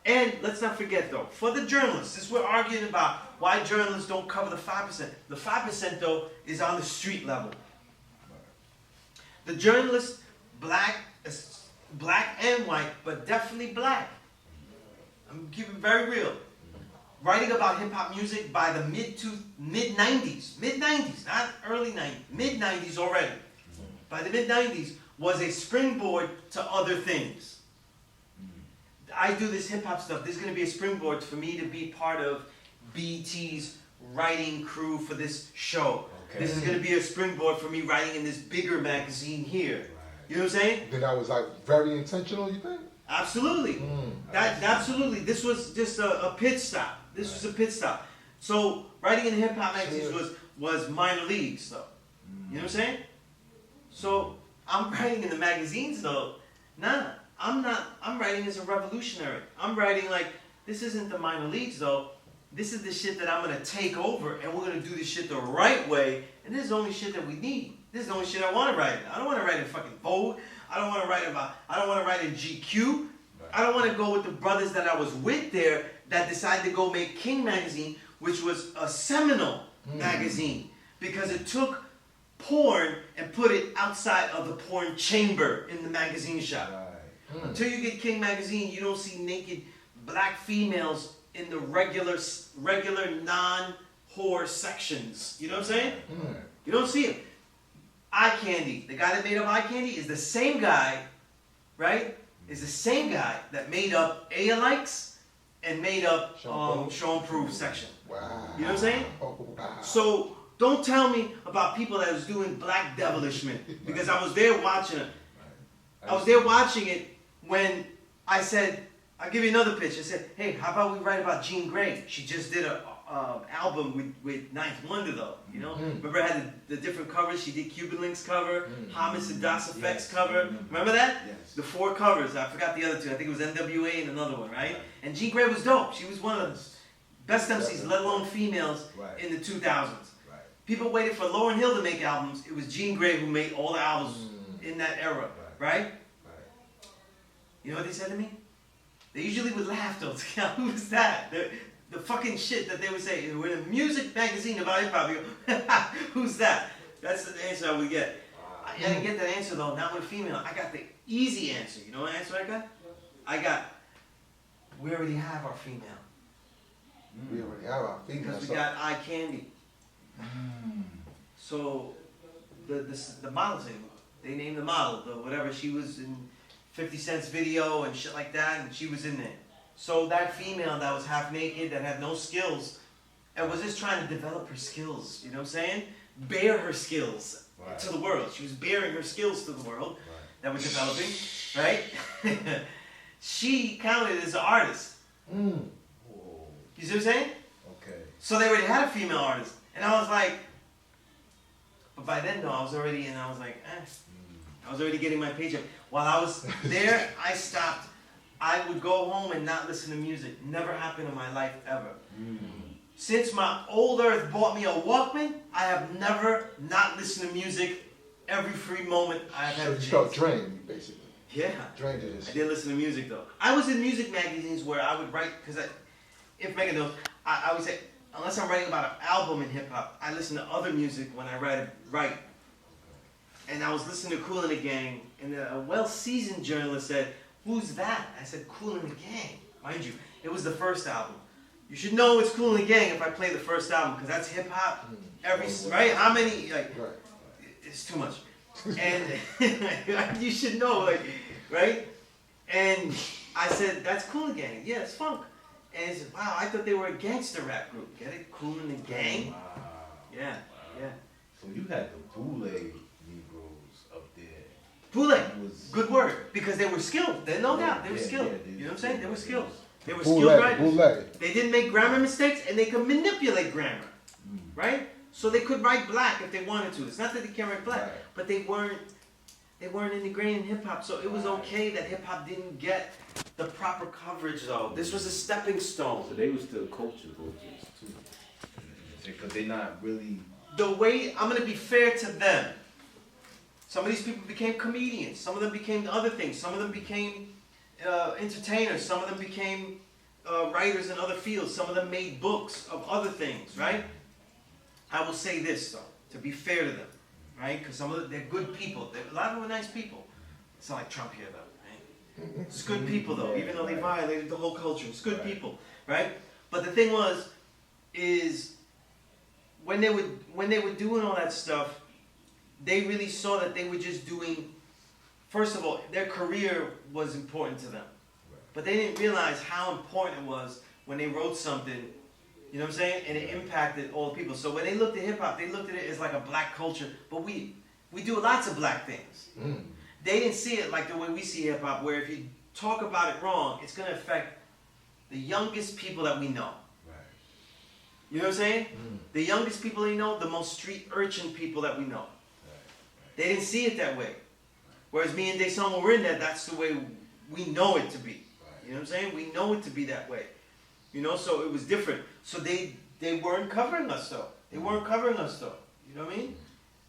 And let's not forget though, for the journalists, since we're arguing about why journalists don't cover the 5%. The 5% though is on the street level. The journalists, black and white, but definitely black. I'm keeping it very real. Writing about hip hop music by the mid 90s, not early 90s, mid 90s already. By the mid 90s was a springboard to other things. I do this hip hop stuff. This is going to be a springboard for me to be part of BET's writing crew for this show. Okay. This is going to be a springboard for me writing in this bigger magazine here. Right. You know what I'm saying? Then that was like very intentional, you think? Absolutely. Absolutely. This was just a pit stop. This was a pit stop. So writing in hip hop magazines was minor leagues though. You know what I'm saying? So I'm writing in the magazines though. Nah, I'm not. I'm writing as a revolutionary. I'm writing like, this isn't the minor leagues though. This is the shit that I'm gonna take over, and we're gonna do this shit the right way. And this is the only shit that we need. This is the only shit I want to write. I don't want to write in fucking Vogue. I don't want to write about. I don't want to write in GQ. I don't want to go with the brothers that I was with there that decided to go make King magazine, which was a seminal magazine because it took porn and put it outside of the porn chamber in the magazine shop. Until you get King magazine, you don't see naked black females in the regular non-whore sections. You know what I'm saying? You don't see it. Eye Candy, the guy that made up Eye Candy is the same guy, right? Is the same guy that made up Aya-Likes and made up Show and Prove section. Wow. You know what I'm saying? Wow. So don't tell me about people that was doing black devilishment because I was there watching it. I was there watching it when I said, I'll give you another pitch. I said, hey, how about we write about Jean Grey? She just did a album with Ninth Wonder though, you know? Remember I had the different covers? She did Cuban Links cover, Hamas and Das Effects cover. Remember that? Yes. The 4 covers. I forgot the other 2. I think it was NWA and another one, right? And Jean Grey was dope. She was one of the best MCs, let alone females, in the 2000s. People waited for Lauryn Hill to make albums. It was Jean Grey who made all the albums in that era, right? You know what they said to me? They usually would laugh though. Who was that? The fucking shit that they would say. We're in a music magazine about hip hop. You go, who's that? That's the answer I would get. I didn't get that answer though, not with female. I got the easy answer. You know what answer I got? I got, we already have our female. We already have our female. Because we got Eye Candy. So the model thing, they named the model, the whatever, she was in 50 Cent's video and shit like that, and she was in there. So that female that was half naked, that had no skills, and was just trying to develop her skills, you know what I'm saying? Bare her skills to the world. She was bearing her skills to the world that was developing, right? She counted as an artist. You see what I'm saying? Okay. So they already had a female artist. And I was like, but by then though, I was already getting my paycheck. While I was there, I stopped. I would go home and not listen to music. Never happened in my life ever. Since my old earth bought me a Walkman, I have never not listened to music every free moment I have had a chance. You felt drained, basically. Yeah. Drained to this. I did listen to music though. I was in music magazines where I would write, because if Mecca knows, I would say, unless I'm writing about an album in hip hop, I listen to other music when I write. And I was listening to Kool and the Gang, and a well-seasoned journalist said, "Who's that?" I said, "Kool and the Gang." Mind you, it was the first album. You should know it's Kool and the Gang if I play the first album, because that's hip hop. Right? How many? It's too much. And you should know, right? And I said, "That's Kool and the Gang. Yeah, it's funk." And he said, "Wow, I thought they were a gangster rap group. Get it? Kool and the Gang." Wow. Yeah. So you had the bootleg Negroes up there. Bootleg, good word, because they were skilled. They no doubt, they were skilled. You know what I'm saying? They were skilled. They were skilled writers. They didn't make grammar mistakes, and they could manipulate grammar, right? So they could write black if they wanted to. It's not that they can't write black, but they weren't integrated in hip hop. So it was okay that hip hop didn't get the proper coverage, though. This was a stepping stone. So they were still culture vultures too, because they're not really. The way I'm gonna be fair to them. Some of these people became comedians. Some of them became other things. Some of them became entertainers. Some of them became writers in other fields. Some of them made books of other things, right? I will say this though, to be fair to them, right? Because some of them, they're good people. A lot of them are nice people. It's not like Trump here though, right? It's good people though, even though they violated the whole culture. It's good people, right? But the thing is when they were doing all that stuff, they really saw that they were just doing. First of all, their career was important to them, but they didn't realize how important it was when they wrote something. You know what I'm saying? And it impacted all the people. So when they looked at hip hop, they looked at it as like a black culture. But we do lots of black things. They didn't see it like the way we see hip hop, where if you talk about it wrong, it's going to affect the youngest people that we know. You know what I'm saying? The youngest people they know, the most street urchin people that we know. They didn't see it that way. Whereas me and Desan, when we're in that, that's the way we know it to be. You know what I'm saying? We know it to be that way. You know, so it was different. So they weren't covering us though. They weren't covering us though. You know what I mean?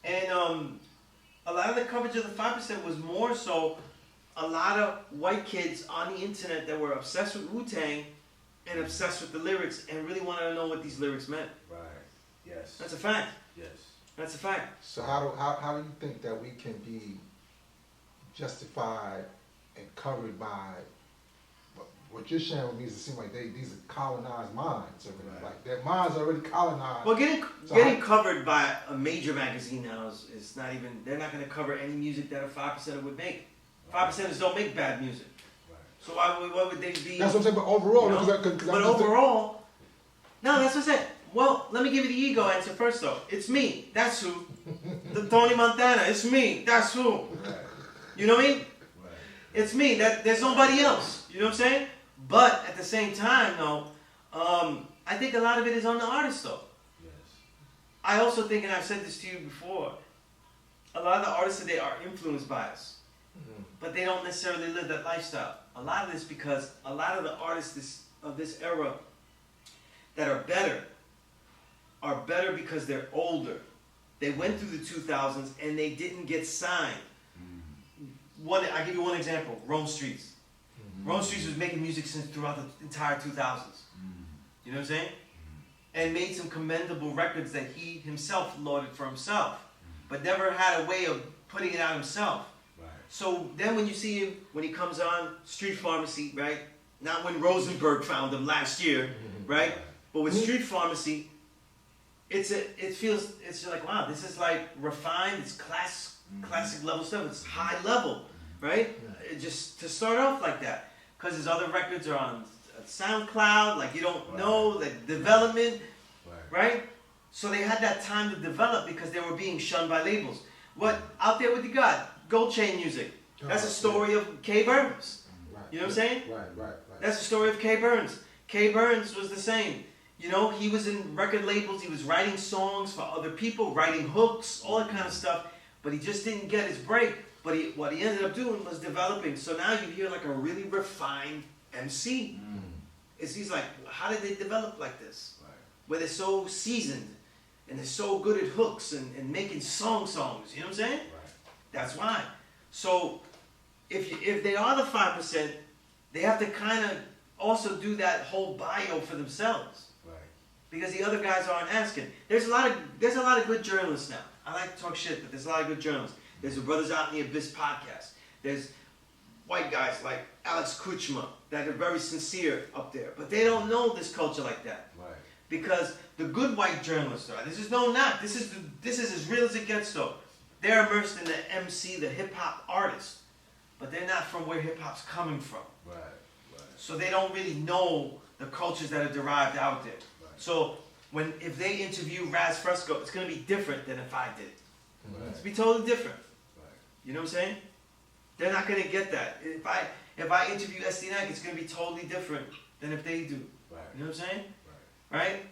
And a lot of the coverage of the 5% was more so a lot of white kids on the internet that were obsessed with Wu-Tang and obsessed with the lyrics and really wanted to know what these lyrics meant. Right. Yes. That's a fact. Yes. That's a fact. So how do you think that we can be justified and covered by what you're sharing with me? Is it seems like these are colonized minds already. Right. Like their minds are already colonized. Well, getting covered by a major magazine now is not even. They're not going to cover any music that a 5% would make. 5%ers don't make bad music. Right. So why would they be? That's what I'm saying. But overall, You know? But overall, no, that's what I said. Well, let me give you the ego answer first, though. It's me. That's who. The Tony Montana. It's me. That's who. Right. You know what I mean? Right. It's me. There's nobody else. You know what I'm saying? But at the same time, though, I think a lot of it is on the artist, though. Yes. I also think, and I've said this to you before, a lot of the artists today are influenced by us, but they don't necessarily live that lifestyle. A lot of this because a lot of the artists of this era that are better because they're older. They went through the 2000s and they didn't get signed. I'll give you one example, Rome Streets. Rome Streets was making music since throughout the entire 2000s. You know what I'm saying? And made some commendable records that he himself lauded for himself, but never had a way of putting it out himself. Right. So then when you see him, when he comes on Street Pharmacy, right? Not when Rosenberg found him last year, right? But with Street Pharmacy, it's like, wow, this is like refined, it's classic level stuff, it's high level, right? Just to start off like that. Because his other records are on SoundCloud, like you don't know the development, right? So they had that time to develop because they were being shunned by labels. What Out There With You God, Gold Chain Music. That's a story of Kay Burns. You know what I'm saying? Right. That's the story of Kay Burns. Kay Burns was the same. You know, he was in record labels, he was writing songs for other people, writing hooks, all that kind of stuff, but he just didn't get his break. But what he ended up doing was developing. So now you hear like a really refined MC. He's like, how did they develop like this? Right. Where they're so seasoned and they're so good at hooks and making songs. You know what I'm saying? Right. That's why. So if they are the 5%, they have to kind of also do that whole bio for themselves. Right. Because the other guys aren't asking. There's a lot of good journalists now. I like to talk shit, but there's a lot of good journalists. There's the Brothers Out in the Abyss podcast. There's white guys like Alex Kuchma that are very sincere up there. But they don't know this culture like that. Right. Because the good white journalists are. This is no knock. This is as real as it gets though. They're immersed in the MC, the hip hop artist. But they're not from where hip hop's coming from. Right. So they don't really know the cultures that are derived out there. Right. So if they interview Raz Fresco, it's going to be different than if I did it. Right. It's going to be totally different. Right. You know what I'm saying? They're not going to get that. If I interview SD9, it's going to be totally different than if they do. Right. You know what I'm saying? Right. Right?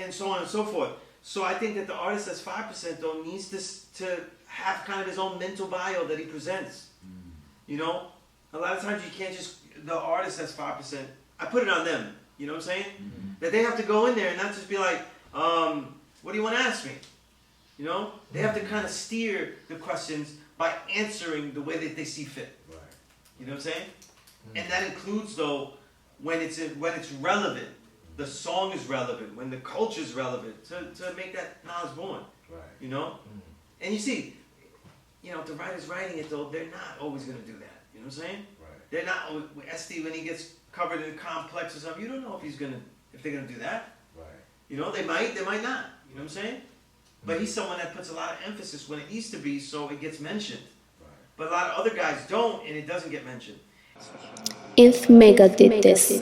And so on and so forth. So I think that the artist that's 5% though needs to have kind of his own mental bio that he presents. You know? A lot of times you can't just, the artist that's 5%, I put it on them. You know what I'm saying? That they have to go in there and not just be like, what do you want to ask me? You know? They have to kind of steer the questions by answering the way that they see fit. Right. You know what I'm saying? And that includes, though, when it's relevant, the song is relevant, when the culture is relevant, to make that knowledge born. Right. You know? And you see, you know, if the writer's writing it though, they're not always gonna do that. You know what I'm saying? Right. They're not with SD when he gets covered in a complex or something, you don't know if they're gonna do that. Right. You know, they might not. You know what I'm saying? But he's someone that puts a lot of emphasis when it needs to be, so it gets mentioned. Right. But a lot of other guys don't, and it doesn't get mentioned. If Mecca did this.